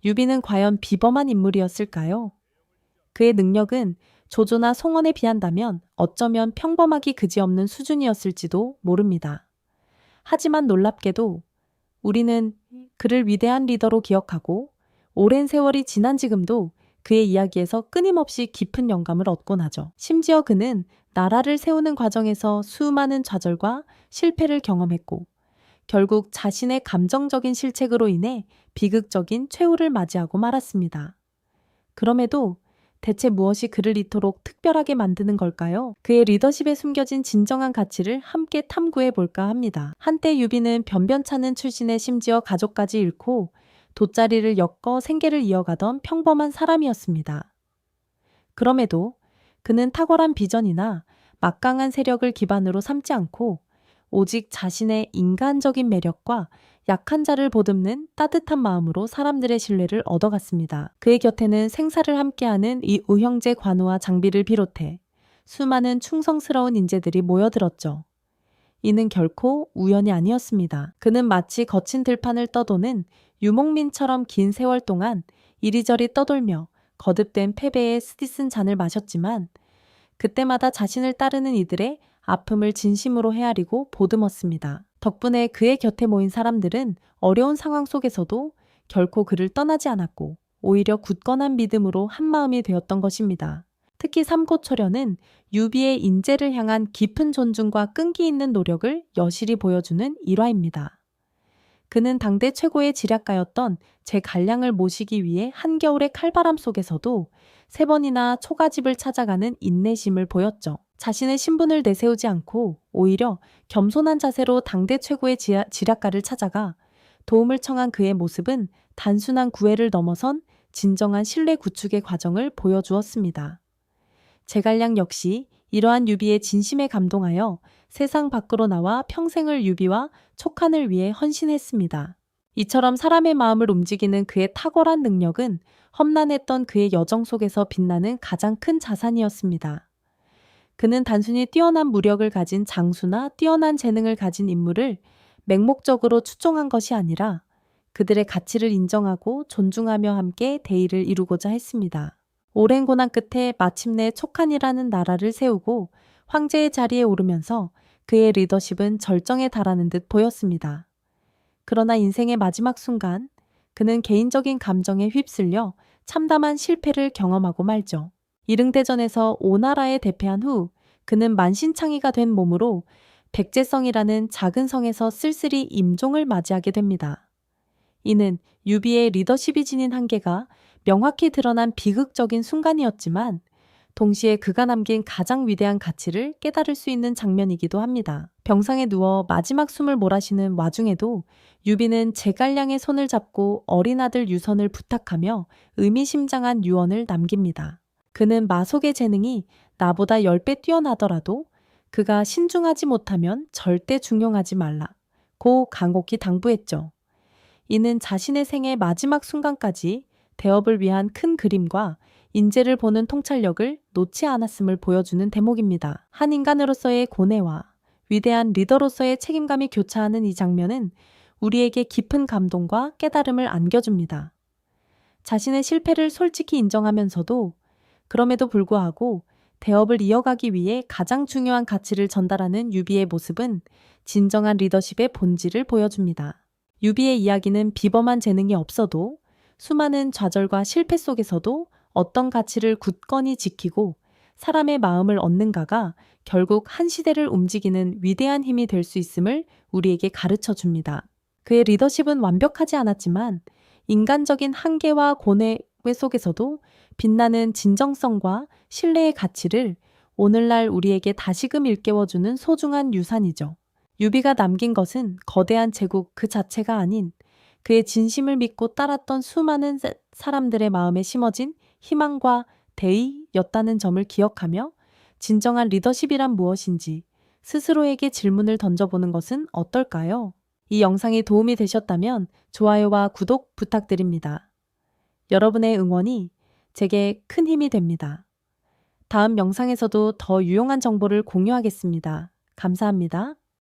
유비는 과연 비범한 인물이었을까요? 그의 능력은 조조나 송원에 비한다면 어쩌면 평범하기 그지없는 수준이었을지도 모릅니다. 하지만 놀랍게도 우리는 그를 위대한 리더로 기억하고 오랜 세월이 지난 지금도 그의 이야기에서 끊임없이 깊은 영감을 얻곤 하죠. 심지어 그는 나라를 세우는 과정에서 수많은 좌절과 실패를 경험했고 결국 자신의 감정적인 실책으로 인해 비극적인 최후를 맞이하고 말았습니다. 그럼에도 대체 무엇이 그를 이토록 특별하게 만드는 걸까요? 그의 리더십에 숨겨진 진정한 가치를 함께 탐구해 볼까 합니다. 한때 유비는 변변찮은 출신에 심지어 가족까지 잃고 돗자리를 엮어 생계를 이어가던 평범한 사람이었습니다. 그럼에도 그는 탁월한 비전이나 막강한 세력을 기반으로 삼지 않고 오직 자신의 인간적인 매력과 약한 자를 보듬는 따뜻한 마음으로 사람들의 신뢰를 얻어갔습니다. 그의 곁에는 생사를 함께하는 이 우형제 관우와 장비를 비롯해 수많은 충성스러운 인재들이 모여들었죠. 이는 결코 우연이 아니었습니다. 그는 마치 거친 들판을 떠도는 유목민처럼 긴 세월 동안 이리저리 떠돌며 거듭된 패배에 스디쓴 잔을 마셨지만 그때마다 자신을 따르는 이들의 아픔을 진심으로 헤아리고 보듬었습니다. 덕분에 그의 곁에 모인 사람들은 어려운 상황 속에서도 결코 그를 떠나지 않았고 오히려 굳건한 믿음으로 한마음이 되었던 것입니다. 특히 삼고초려는 유비의 인재를 향한 깊은 존중과 끈기 있는 노력을 여실히 보여주는 일화입니다. 그는 당대 최고의 지략가였던 제갈량을 모시기 위해 한겨울의 칼바람 속에서도 3번이나 초가집을 찾아가는 인내심을 보였죠. 자신의 신분을 내세우지 않고 오히려 겸손한 자세로 당대 최고의 지략가를 찾아가 도움을 청한 그의 모습은 단순한 구애를 넘어선 진정한 신뢰 구축의 과정을 보여주었습니다. 제갈량 역시 이러한 유비의 진심에 감동하여 세상 밖으로 나와 평생을 유비와 촉한을 위해 헌신했습니다. 이처럼 사람의 마음을 움직이는 그의 탁월한 능력은 험난했던 그의 여정 속에서 빛나는 가장 큰 자산이었습니다. 그는 단순히 뛰어난 무력을 가진 장수나 뛰어난 재능을 가진 인물을 맹목적으로 추종한 것이 아니라 그들의 가치를 인정하고 존중하며 함께 대의를 이루고자 했습니다. 오랜 고난 끝에 마침내 촉한이라는 나라를 세우고 황제의 자리에 오르면서 그의 리더십은 절정에 달하는 듯 보였습니다. 그러나 인생의 마지막 순간 그는 개인적인 감정에 휩쓸려 참담한 실패를 경험하고 말죠. 이릉대전에서 오나라에 대패한 후 그는 만신창이가 된 몸으로 백제성이라는 작은 성에서 쓸쓸히 임종을 맞이하게 됩니다. 이는 유비의 리더십이 지닌 한계가 명확히 드러난 비극적인 순간이었지만 동시에 그가 남긴 가장 위대한 가치를 깨달을 수 있는 장면이기도 합니다. 병상에 누워 마지막 숨을 몰아쉬는 와중에도 유비는 제갈량의 손을 잡고 어린 아들 유선을 부탁하며 의미심장한 유언을 남깁니다. 그는 마속의 재능이 나보다 10배 뛰어나더라도 그가 신중하지 못하면 절대 중용하지 말라고 간곡히 당부했죠. 이는 자신의 생의 마지막 순간까지 대업을 위한 큰 그림과 인재를 보는 통찰력을 놓지 않았음을 보여주는 대목입니다. 한 인간으로서의 고뇌와 위대한 리더로서의 책임감이 교차하는 이 장면은 우리에게 깊은 감동과 깨달음을 안겨줍니다. 자신의 실패를 솔직히 인정하면서도 그럼에도 불구하고 대업을 이어가기 위해 가장 중요한 가치를 전달하는 유비의 모습은 진정한 리더십의 본질을 보여줍니다. 유비의 이야기는 비범한 재능이 없어도 수많은 좌절과 실패 속에서도 어떤 가치를 굳건히 지키고 사람의 마음을 얻는가가 결국 한 시대를 움직이는 위대한 힘이 될 수 있음을 우리에게 가르쳐 줍니다. 그의 리더십은 완벽하지 않았지만 인간적인 한계와 고뇌 속에서도 빛나는 진정성과 신뢰의 가치를 오늘날 우리에게 다시금 일깨워주는 소중한 유산이죠. 유비가 남긴 것은 거대한 제국 그 자체가 아닌 그의 진심을 믿고 따랐던 수많은 사람들의 마음에 심어진 희망과 대의였다는 점을 기억하며 진정한 리더십이란 무엇인지 스스로에게 질문을 던져보는 것은 어떨까요? 이 영상이 도움이 되셨다면 좋아요와 구독 부탁드립니다. 여러분의 응원이 제게 큰 힘이 됩니다. 다음 영상에서도 더 유용한 정보를 공유하겠습니다. 감사합니다.